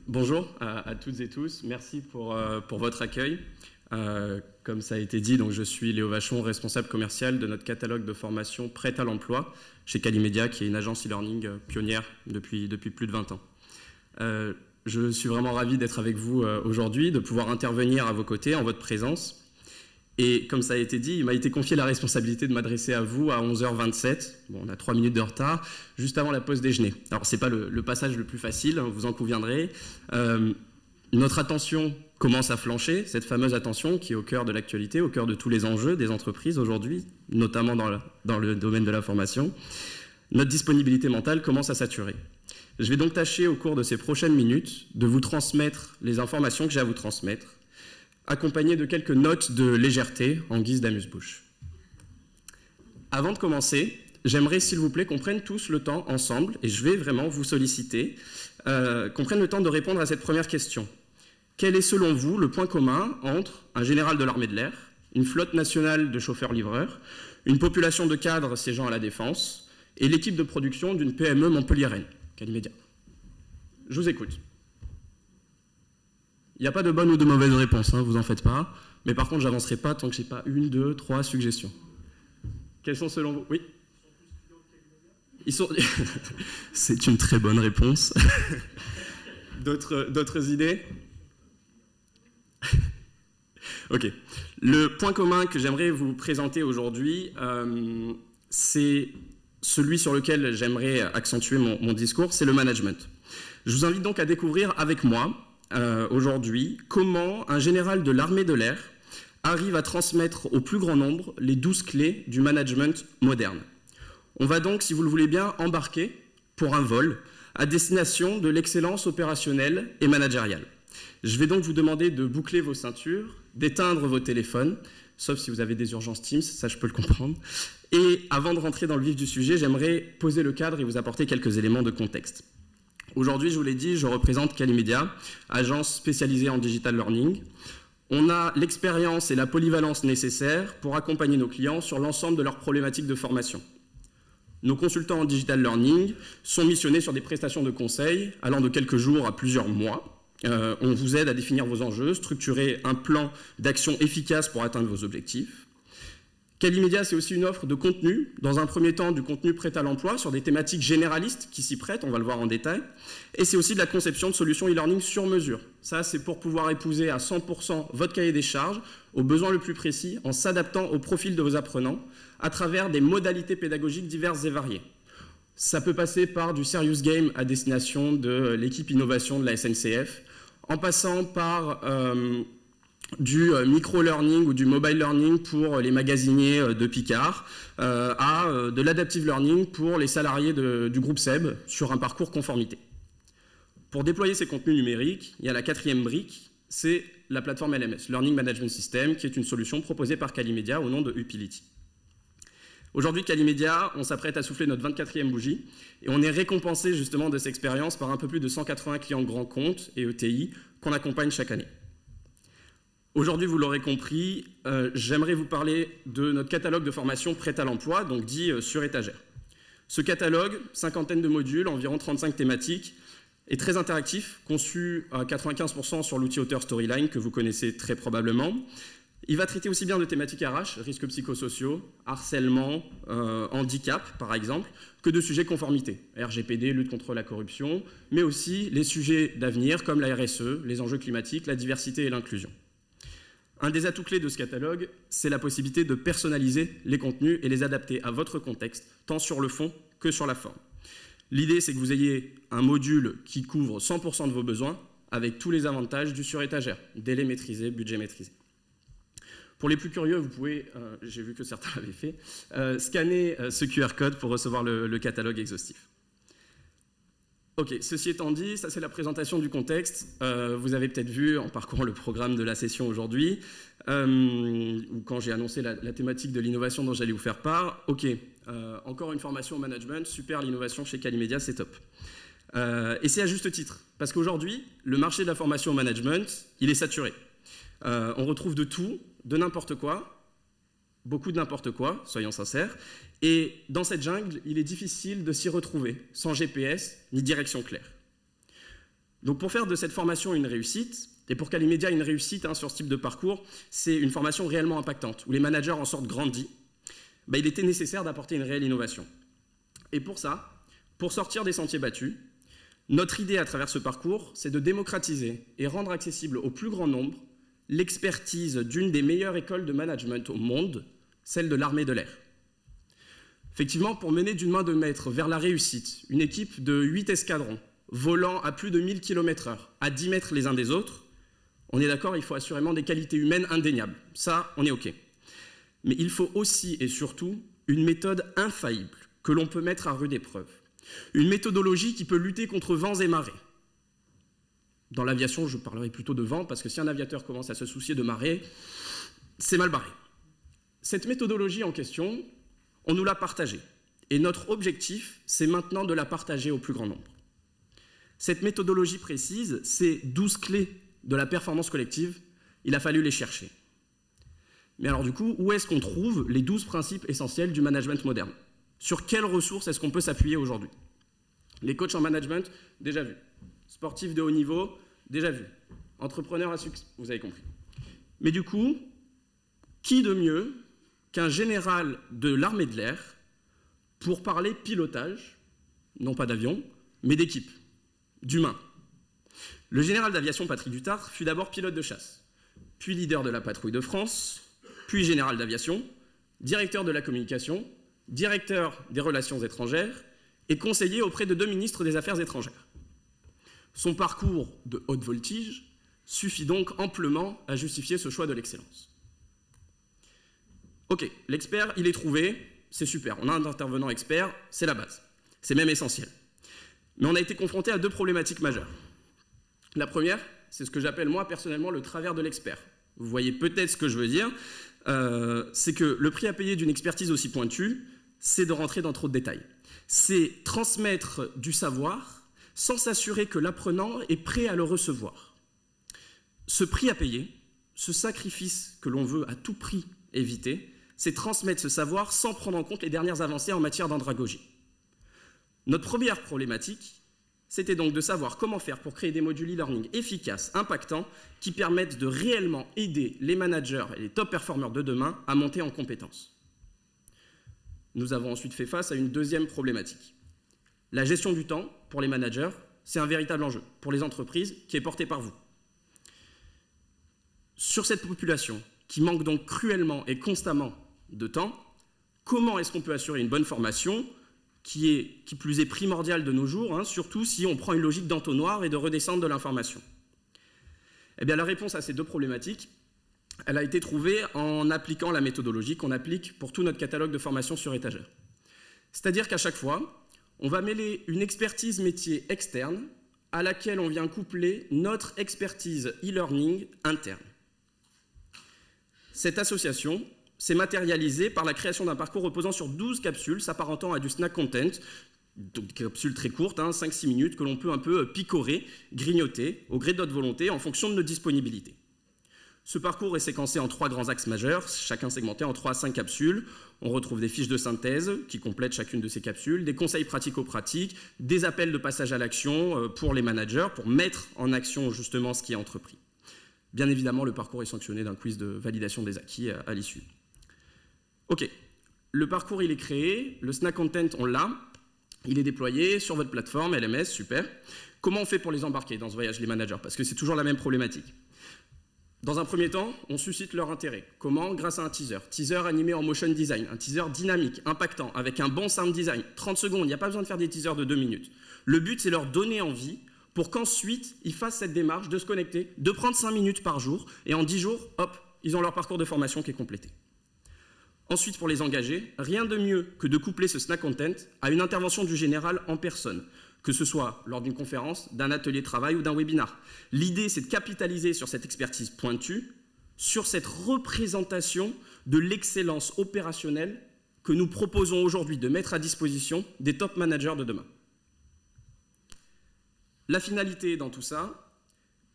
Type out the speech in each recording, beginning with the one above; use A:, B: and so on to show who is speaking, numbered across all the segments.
A: Bonjour à toutes et tous, merci pour votre accueil. Comme ça a été dit, donc je suis Léo Vachon, responsable commercial de notre catalogue de formation prête à l'emploi chez Calimedia, qui est une agence e-learning pionnière depuis plus de 20 ans. Je suis vraiment ravi d'être avec vous aujourd'hui, de pouvoir intervenir à vos côtés en votre présence. Et comme ça a été dit, il m'a été confié la responsabilité de m'adresser à vous à 11h27. Bon, on a 3 minutes de retard, juste avant la pause déjeuner. Alors, ce n'est pas le passage le plus facile, vous en conviendrez. Notre attention commence à flancher, cette fameuse attention qui est au cœur de l'actualité, au cœur de tous les enjeux des entreprises aujourd'hui, notamment dans le domaine de la formation. Notre disponibilité mentale commence à saturer. Je vais donc tâcher au cours de ces prochaines minutes de vous transmettre les informations que j'ai à vous transmettre, accompagné de quelques notes de légèreté en guise d'amuse-bouche. Avant de commencer, j'aimerais s'il vous plaît qu'on prenne tous le temps ensemble, et je vais vraiment vous solliciter, qu'on prenne le temps de répondre à cette première question. Quel est selon vous le point commun entre un général de l'armée de l'air, une flotte nationale de chauffeurs-livreurs, une population de cadres siégeant à la Défense et l'équipe de production d'une PME montpelliéraine, Calimedia? Je vous écoute. Il n'y a pas de bonne ou de mauvaise réponse, hein, vous en faites pas. Mais par contre, j'avancerai pas tant que je n'ai pas 1, 2, 3 suggestions. Quelles sont selon vous? Oui. Ils sont... C'est une très bonne réponse. D'autres idées? Ok. Le point commun que j'aimerais vous présenter aujourd'hui, c'est celui sur lequel j'aimerais accentuer mon discours, c'est le management. Je vous invite donc à découvrir avec moi aujourd'hui comment un général de l'armée de l'air arrive à transmettre au plus grand nombre les 12 clés du management moderne. On va donc, si vous le voulez bien, embarquer pour un vol à destination de l'excellence opérationnelle et managériale. Je vais donc vous demander de boucler vos ceintures, d'éteindre vos téléphones, sauf si vous avez des urgences Teams, ça je peux le comprendre. Et avant de rentrer dans le vif du sujet, j'aimerais poser le cadre et vous apporter quelques éléments de contexte. Aujourd'hui, je vous l'ai dit, je représente Calimedia, agence spécialisée en digital learning. On a l'expérience et la polyvalence nécessaires pour accompagner nos clients sur l'ensemble de leurs problématiques de formation. Nos consultants en digital learning sont missionnés sur des prestations de conseil allant de quelques jours à plusieurs mois. On vous aide à définir vos enjeux, structurer un plan d'action efficace pour atteindre vos objectifs. Calimedia, c'est aussi une offre de contenu, dans un premier temps du contenu prêt à l'emploi sur des thématiques généralistes qui s'y prêtent, on va le voir en détail, et c'est aussi de la conception de solutions e-learning sur mesure. Ça, c'est pour pouvoir épouser à 100% votre cahier des charges, aux besoins le plus précis, en s'adaptant au profil de vos apprenants, à travers des modalités pédagogiques diverses et variées. Ça peut passer par du serious game à destination de l'équipe innovation de la SNCF, en passant par du micro-learning ou du mobile learning pour les magasiniers de Picard, à de l'adaptive learning pour les salariés du groupe SEB sur un parcours conformité. Pour déployer ces contenus numériques, il y a la 4e brique, c'est la plateforme LMS, Learning Management System, qui est une solution proposée par Calimedia au nom de Upility. Aujourd'hui, Calimedia, on s'apprête à souffler notre 24e bougie et on est récompensé justement de cette expérience par un peu plus de 180 clients grands comptes et ETI qu'on accompagne chaque année. Aujourd'hui, vous l'aurez compris, j'aimerais vous parler de notre catalogue de formation prêt à l'emploi, donc dit sur étagère. Ce catalogue, 50aine de modules, environ 35 thématiques, est très interactif, conçu à 95% sur l'outil auteur Storyline que vous connaissez très probablement. Il va traiter aussi bien de thématiques RH, risques psychosociaux, harcèlement, handicap par exemple, que de sujets conformité, RGPD, lutte contre la corruption, mais aussi les sujets d'avenir comme la RSE, les enjeux climatiques, la diversité et l'inclusion. Un des atouts clés de ce catalogue, c'est la possibilité de personnaliser les contenus et les adapter à votre contexte, tant sur le fond que sur la forme. L'idée, c'est que vous ayez un module qui couvre 100% de vos besoins, avec tous les avantages du sur-étagère, délai maîtrisé, budget maîtrisé. Pour les plus curieux, vous pouvez, j'ai vu que certains l'avaient fait, scanner ce QR code pour recevoir le catalogue exhaustif. Ok, ceci étant dit, ça c'est la présentation du contexte. Vous avez peut-être vu en parcourant le programme de la session aujourd'hui, ou quand j'ai annoncé la thématique de l'innovation dont j'allais vous faire part. Ok, encore une formation au management, super, l'innovation chez Calimedia, c'est top. Et c'est à juste titre, parce qu'aujourd'hui, le marché de la formation au management, il est saturé. On retrouve de tout, de n'importe quoi, beaucoup de n'importe quoi, soyons sincères, et dans cette jungle, il est difficile de s'y retrouver, sans GPS ni direction claire. Donc pour faire de cette formation une réussite, et pour qu'Alimedia ait une réussite sur ce type de parcours, c'est une formation réellement impactante, où les managers en sortent grandis, il était nécessaire d'apporter une réelle innovation. Et pour ça, pour sortir des sentiers battus, notre idée à travers ce parcours, c'est de démocratiser et rendre accessible au plus grand nombre l'expertise d'une des meilleures écoles de management au monde, celle de l'armée de l'air. Effectivement, pour mener d'une main de maître vers la réussite, une équipe de 8 escadrons, volant à plus de 1000 km/h, à 10 mètres les uns des autres, on est d'accord, il faut assurément des qualités humaines indéniables. Ça, on est OK. Mais il faut aussi et surtout une méthode infaillible que l'on peut mettre à rude épreuve. Une méthodologie qui peut lutter contre vents et marées. Dans l'aviation, je parlerai plutôt de vent, parce que si un aviateur commence à se soucier de marée, c'est mal barré. Cette méthodologie en question, on nous l'a partagée. Et notre objectif, c'est maintenant de la partager au plus grand nombre. Cette méthodologie précise, c'est 12 clés de la performance collective. Il a fallu les chercher. Mais alors du coup, où est-ce qu'on trouve les 12 principes essentiels du management moderne? Sur quelles ressources est-ce qu'on peut s'appuyer aujourd'hui? Les coachs en management, déjà vu. Sportifs de haut niveau, déjà vu. Entrepreneurs à succès, vous avez compris. Mais du coup, qui de mieux qu'un général de l'armée de l'air pour parler pilotage, non pas d'avion, mais d'équipe, d'humain? Le général d'aviation Patrick Duttard fut d'abord pilote de chasse, puis leader de la patrouille de France, puis général d'aviation, directeur de la communication, directeur des relations étrangères et conseiller auprès de 2 ministres des Affaires étrangères. Son parcours de haute voltige suffit donc amplement à justifier ce choix de l'excellence. Ok, l'expert, il est trouvé, c'est super, on a un intervenant expert, c'est la base, c'est même essentiel. Mais on a été confronté à 2 problématiques majeures. La première, c'est ce que j'appelle moi personnellement le travers de l'expert. Vous voyez peut-être ce que je veux dire, c'est que le prix à payer d'une expertise aussi pointue, c'est de rentrer dans trop de détails. C'est transmettre du savoir sans s'assurer que l'apprenant est prêt à le recevoir. Ce prix à payer, ce sacrifice que l'on veut à tout prix éviter, c'est transmettre ce savoir sans prendre en compte les dernières avancées en matière d'andragogie. Notre première problématique, c'était donc de savoir comment faire pour créer des modules e-learning efficaces, impactants, qui permettent de réellement aider les managers et les top performers de demain à monter en compétences. Nous avons ensuite fait face à une deuxième problématique. La gestion du temps, pour les managers, c'est un véritable enjeu pour les entreprises qui est porté par vous. Sur cette population, qui manque donc cruellement et constamment de temps, comment est-ce qu'on peut assurer une bonne formation qui plus est primordiale de nos jours, surtout si on prend une logique d'entonnoir et de redescente de l'information? Eh bien, la réponse à ces 2 problématiques, elle a été trouvée en appliquant la méthodologie qu'on applique pour tout notre catalogue de formation sur étagère. C'est-à-dire qu'à chaque fois, on va mêler une expertise métier externe à laquelle on vient coupler notre expertise e-learning interne. Cette association s'est matérialisée par la création d'un parcours reposant sur 12 capsules s'apparentant à du snack content, donc des capsules très courtes, 5-6 minutes, que l'on peut un peu picorer, grignoter, au gré de notre volonté, en fonction de nos disponibilités. Ce parcours est séquencé en 3 grands axes majeurs, chacun segmenté en 3 à 5 capsules. On retrouve des fiches de synthèse qui complètent chacune de ces capsules, des conseils pratico-pratiques, des appels de passage à l'action pour les managers, pour mettre en action justement ce qui est entrepris. Bien évidemment, le parcours est sanctionné d'un quiz de validation des acquis à l'issue. Ok, le parcours il est créé, le snack content on l'a, il est déployé sur votre plateforme LMS, super. Comment on fait pour les embarquer dans ce voyage, les managers? Parce que c'est toujours la même problématique. Dans un premier temps, on suscite leur intérêt. Comment? Grâce à un teaser. Teaser animé en motion design, un teaser dynamique, impactant, avec un bon sound design. 30 secondes, il n'y a pas besoin de faire des teasers de 2 minutes. Le but, c'est leur donner envie pour qu'ensuite, ils fassent cette démarche de se connecter, de prendre 5 minutes par jour, et en 10 jours, hop, ils ont leur parcours de formation qui est complété. Ensuite, pour les engager, rien de mieux que de coupler ce snack content à une intervention du général en personne, que ce soit lors d'une conférence, d'un atelier de travail ou d'un webinar. L'idée, c'est de capitaliser sur cette expertise pointue, sur cette représentation de l'excellence opérationnelle que nous proposons aujourd'hui de mettre à disposition des top managers de demain. La finalité dans tout ça,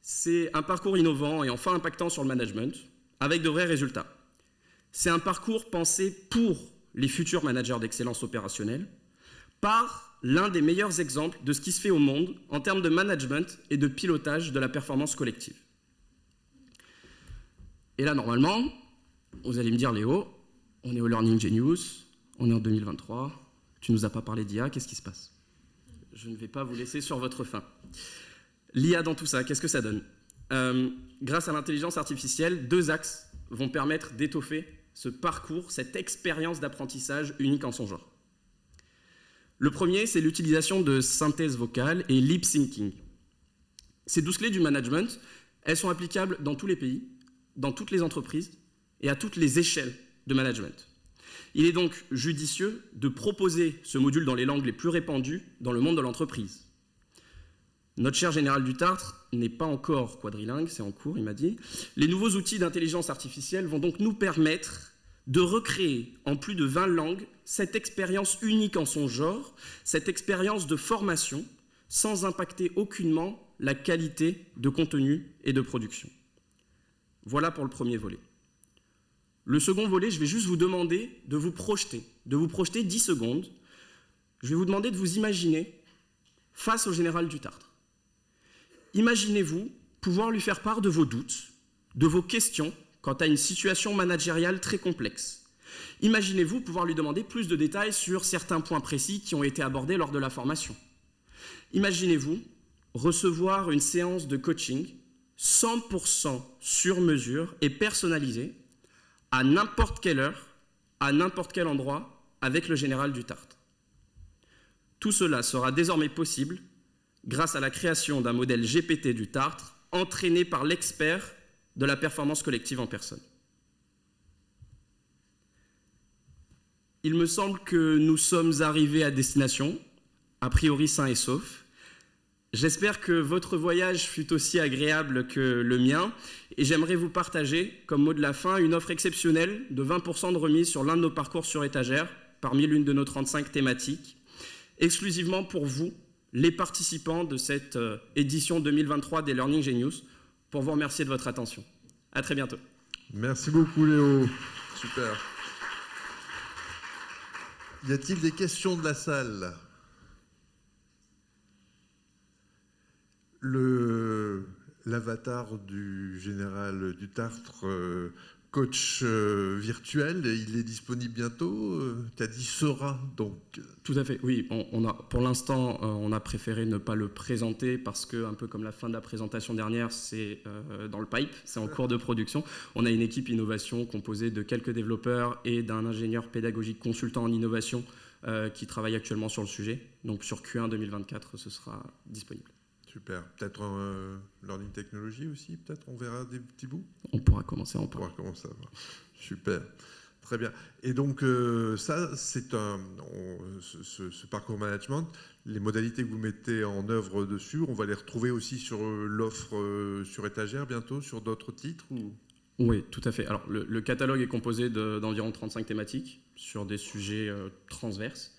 A: c'est un parcours innovant et enfin impactant sur le management, avec de vrais résultats. C'est un parcours pensé pour les futurs managers d'excellence opérationnelle, par l'un des meilleurs exemples de ce qui se fait au monde en termes de management et de pilotage de la performance collective. Et là, normalement, vous allez me dire, Léo, on est au Learning Genius, on est en 2023, tu ne nous as pas parlé d'IA, qu'est-ce qui se passe? Je ne vais pas vous laisser sur votre faim. L'IA dans tout ça, qu'est-ce que ça donne? Grâce à l'intelligence artificielle, 2 axes vont permettre d'étoffer ce parcours, cette expérience d'apprentissage unique en son genre. Le premier, c'est l'utilisation de synthèse vocale et lip syncing. Ces 12 clés du management, elles sont applicables dans tous les pays, dans toutes les entreprises et à toutes les échelles de management. Il est donc judicieux de proposer ce module dans les langues les plus répandues dans le monde de l'entreprise. Notre cher général Dutartre n'est pas encore quadrilingue, c'est en cours, il m'a dit. Les nouveaux outils d'intelligence artificielle vont donc nous permettre de recréer en plus de 20 langues cette expérience unique en son genre, cette expérience de formation, sans impacter aucunement la qualité de contenu et de production. Voilà pour le premier volet. Le second volet, je vais juste vous demander de vous projeter 10 secondes. Je vais vous demander de vous imaginer face au général Dutartre. Imaginez-vous pouvoir lui faire part de vos doutes, de vos questions quant à une situation managériale très complexe. Imaginez-vous pouvoir lui demander plus de détails sur certains points précis qui ont été abordés lors de la formation. Imaginez-vous recevoir une séance de coaching 100% sur mesure et personnalisée à n'importe quelle heure, à n'importe quel endroit, avec le général Dutartre. Tout cela sera désormais possible grâce à la création d'un modèle GPT Dutartre entraîné par l'expert de la performance collective en personne. Il me semble que nous sommes arrivés à destination, a priori sains et saufs. J'espère que votre voyage fut aussi agréable que le mien et j'aimerais vous partager, comme mot de la fin, une offre exceptionnelle de 20% de remise sur l'un de nos parcours sur étagère, parmi l'une de nos 35 thématiques, exclusivement pour vous, les participants de cette édition 2023 des Learning Genius, pour vous remercier de votre attention. À très bientôt.
B: Merci beaucoup Léo. Super. Y a-t-il des questions de la salle? L'avatar du général Dutartre, coach virtuel, il est disponible bientôt. Tu as dit sera donc.
A: Tout à fait, oui. Pour l'instant, on a préféré ne pas le présenter parce que, un peu comme la fin de la présentation dernière, c'est dans le pipe, c'est en cours de production. On a une équipe innovation composée de quelques développeurs et d'un ingénieur pédagogique consultant en innovation qui travaille actuellement sur le sujet. Donc sur Q1 2024, ce sera disponible.
B: Super. Peut-être en Learning Technology aussi, peut-être on verra des petits bouts.
A: On pourra commencer à en parler.
B: On pourra commencer à voir. Super. Très bien. Et donc ça, c'est ce parcours management, les modalités que vous mettez en œuvre dessus, on va les retrouver aussi sur l'offre sur étagère bientôt, sur d'autres titres ou...
A: Oui, tout à fait. Alors le catalogue est composé d'environ 35 thématiques sur des sujets transverses.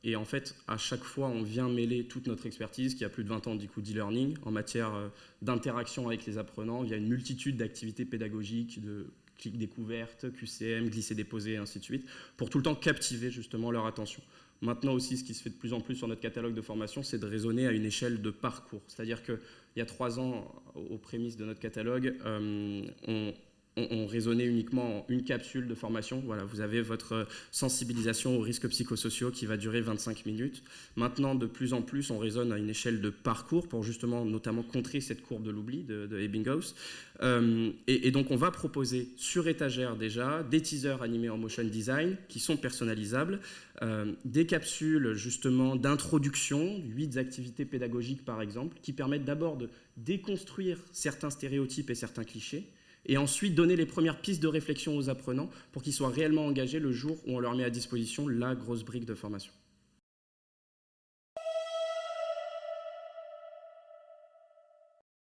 A: Et en fait, à chaque fois, on vient mêler toute notre expertise, qui a plus de 20 ans d'e-learning, en matière d'interaction avec les apprenants, via une multitude d'activités pédagogiques, de clics découvertes, QCM, glisser-déposer, et ainsi de suite, pour tout le temps captiver justement leur attention. Maintenant aussi, ce qui se fait de plus en plus sur notre catalogue de formation, c'est de raisonner à une échelle de parcours. C'est-à-dire qu'il y a 3 ans, aux prémices de notre catalogue, on raisonnait uniquement en une capsule de formation. Voilà, vous avez votre sensibilisation aux risques psychosociaux qui va durer 25 minutes. Maintenant, de plus en plus, on raisonne à une échelle de parcours pour justement, notamment, contrer cette courbe de l'oubli de Ebbinghaus. Et donc, on va proposer sur étagère déjà des teasers animés en motion design qui sont personnalisables, des capsules justement d'introduction, 8 activités pédagogiques par exemple, qui permettent d'abord de déconstruire certains stéréotypes et certains clichés, et ensuite donner les premières pistes de réflexion aux apprenants pour qu'ils soient réellement engagés le jour où on leur met à disposition la grosse brique de formation.